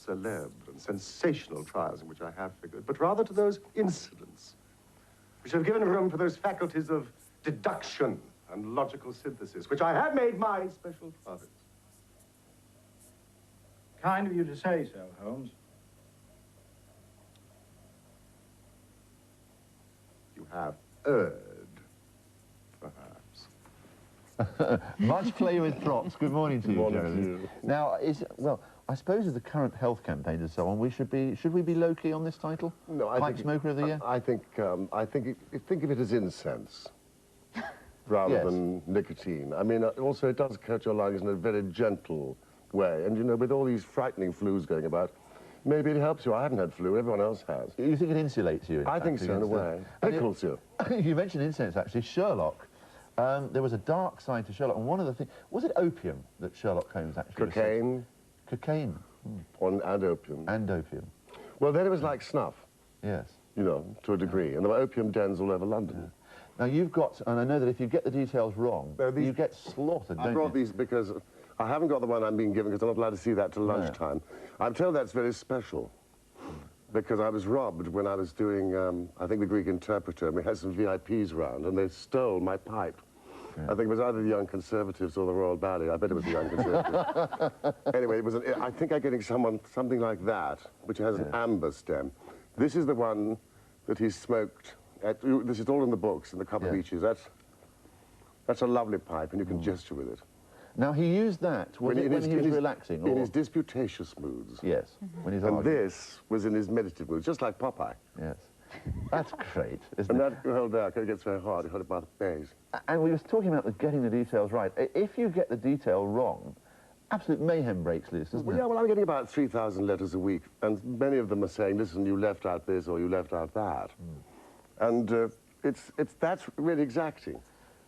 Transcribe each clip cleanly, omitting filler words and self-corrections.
célèbre and sensational trials in which I have figured, but rather to those incidents which have given room for those faculties of deduction and logical synthesis, which I have made my special province. Kind of you to say so, Holmes. You have erred, perhaps. Much play with props. Good morning to you, morning Jeremy. to you. Now, well, I suppose with the current health campaigns and so on, should we be low-key on this title? No, Pipe Smoker of the Year? I think of it as incense rather than nicotine. I mean, also it does coat your lungs in a very gentle way. And, you know, with all these frightening flus going about, maybe it helps you. I haven't had flu, everyone else has. You think it insulates you? I think so, in a way. Pickles you. You mentioned incense, actually. Sherlock. There was a dark side to Sherlock, and one of the things... Was it opium that Sherlock Holmes actually... Cocaine. Cocaine. And opium. And opium. Well, then it was like snuff. Yes. You know, to a degree. And there were opium dens all over London. Yeah. Now, you've got... And I know that if you get the details wrong, you get slaughtered, don't you? I brought these because... I haven't got the one I'm being given because I'm not allowed to see that till lunchtime. I'm told that's very special because I was robbed when I was doing, I think, The Greek Interpreter, and we had some VIPs round, and they stole my pipe. Yeah. I think it was either the Young Conservatives or the Royal Ballet. I bet it was the Young Conservatives. Anyway, it was I think I'm getting something like that, which has an amber stem. This is the one that he smoked. This is all in the books, in the Copper Beeches. That's a lovely pipe, and you can gesture with it. Now, he used that when he was relaxing? In his disputatious moods. Yes, when he's and arguing. this was in his meditative moods, just like Popeye. Yes. That's great, isn't and it? And that you hold there, it gets very hard, you hold it by the base. And we were talking about getting the details right. If you get the detail wrong, absolute mayhem breaks loose, doesn't it? Yeah, well, I'm getting about 3,000 letters a week, and many of them are saying, listen, you left out this or you left out that. And that's really exacting.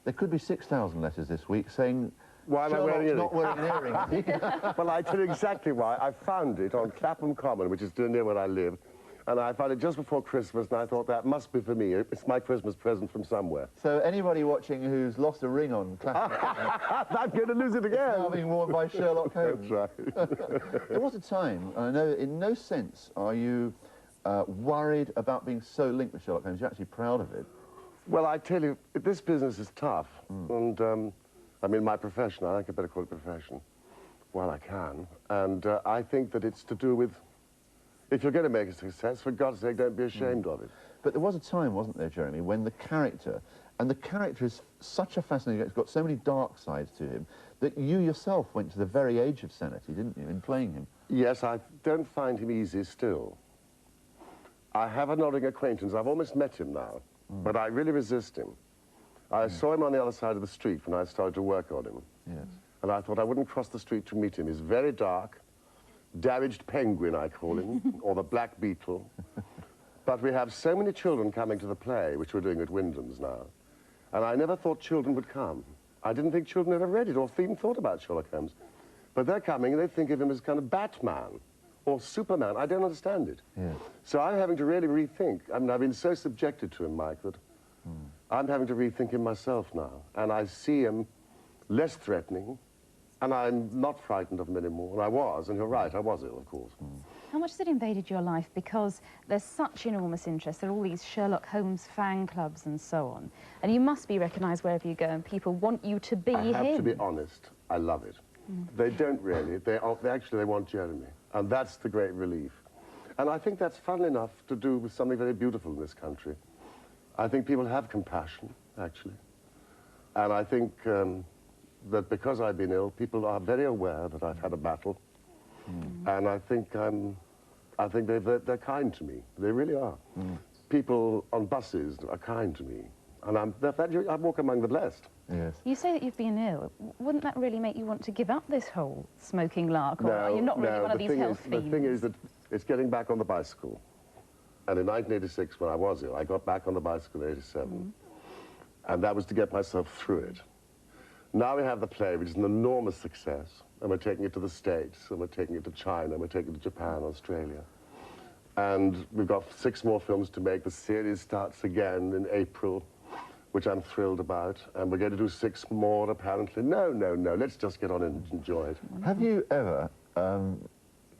There could be 6,000 letters this week saying... Why am I wearing earrings? Not wearing earrings. Well, I tell you exactly why. I found it on Clapham Common, which is near where I live, and I found it just before Christmas, and I thought that must be for me. It's my Christmas present from somewhere. So anybody watching who's lost a ring on Clapham Common... I'm going to lose it again. It's now being worn by Sherlock Holmes. That's right. There was a time, and I know in no sense are you worried about being so linked with Sherlock Holmes. You're actually proud of it. Well, I tell you, this business is tough, and... I mean, my profession, I think I better call it profession, while I can. And I think that it's to do with, if you're going to make a success, for God's sake, don't be ashamed of it. But there was a time, wasn't there, Jeremy, when the character, and the character is such a fascinating, it's got so many dark sides to him, that you yourself went to the very age of sanity, didn't you, in playing him? Yes, I don't find him easy still. I have a nodding acquaintance. I've almost met him now, but I really resist him. I saw him on the other side of the street when I started to work on him. Yes. And I thought I wouldn't cross the street to meet him. He's very dark, damaged penguin, I call him, or the black beetle. But we have so many children coming to the play, which we're doing at Wyndham's now. And I never thought children would come. I didn't think children ever read it or even thought about Sherlock Holmes. But they're coming and they think of him as kind of Batman or Superman. I don't understand it. Yes. So I'm having to really rethink. I mean, I've been so subjected to him, Mike, that I'm having to rethink him myself now. And I see him less threatening, and I'm not frightened of him anymore. And I was, and you're right, I was ill, of course. How much has it invaded your life? Because there's such enormous interest. There are all these Sherlock Holmes fan clubs and so on. And you must be recognised wherever you go, and people want you to be him. I have to be honest, I love it. They don't really. They want Jeremy. And that's the great relief. And I think that's, funnily enough, to do with something very beautiful in this country. I think people have compassion, actually. And I think that because I've been ill, people are very aware that I've had a battle. And I think they're kind to me. They really are. People on buses are kind to me. And I walk among the blessed. Yes. You say that you've been ill. Wouldn't that really make you want to give up this whole smoking lark? Or are you not really one of these health fiends? The thing is that it's getting back on the bicycle. And in 1986, when I was ill, I got back on the bicycle in 87. And that was to get myself through it. Now we have the play, which is an enormous success. And we're taking it to the States, and we're taking it to China, and we're taking it to Japan, Australia. And we've got 6 more films to make. The series starts again in April, which I'm thrilled about. And we're going to do 6 more, apparently. No, let's just get on and enjoy it. Have you ever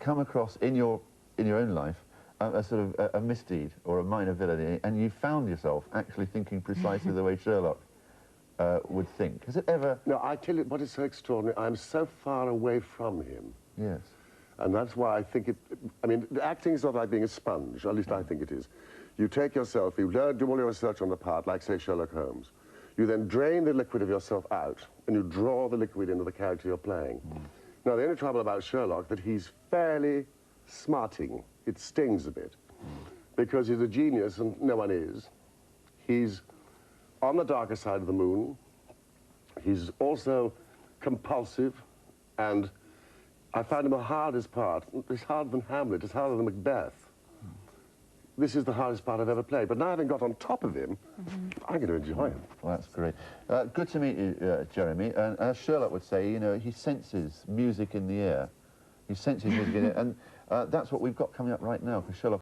come across in your own life a sort of a misdeed or a minor villainy, and you found yourself actually thinking precisely the way Sherlock would think? Has it ever... No, I tell you what is so extraordinary. I'm so far away from him. Yes. And that's why I think it... I mean, acting is not like being a sponge, or at least I think it is. You take yourself, you learn, do all your research on the part, like, say, Sherlock Holmes. You then drain the liquid of yourself out, and you draw the liquid into the character you're playing. Now, the only trouble about Sherlock that he's fairly smarting. It stings a bit, because he's a genius, and no one is. He's on the darker side of the moon. He's also compulsive, and I find him the hardest part. It's harder than Hamlet, it's harder than Macbeth. This is the hardest part I've ever played, but now having got on top of him, I'm going to enjoy him. Well, that's great. Good to meet you, Jeremy. And as Sherlock would say, you know, he senses music in the air. He senses music in the air, and that's what we've got coming up right now for Sherlock.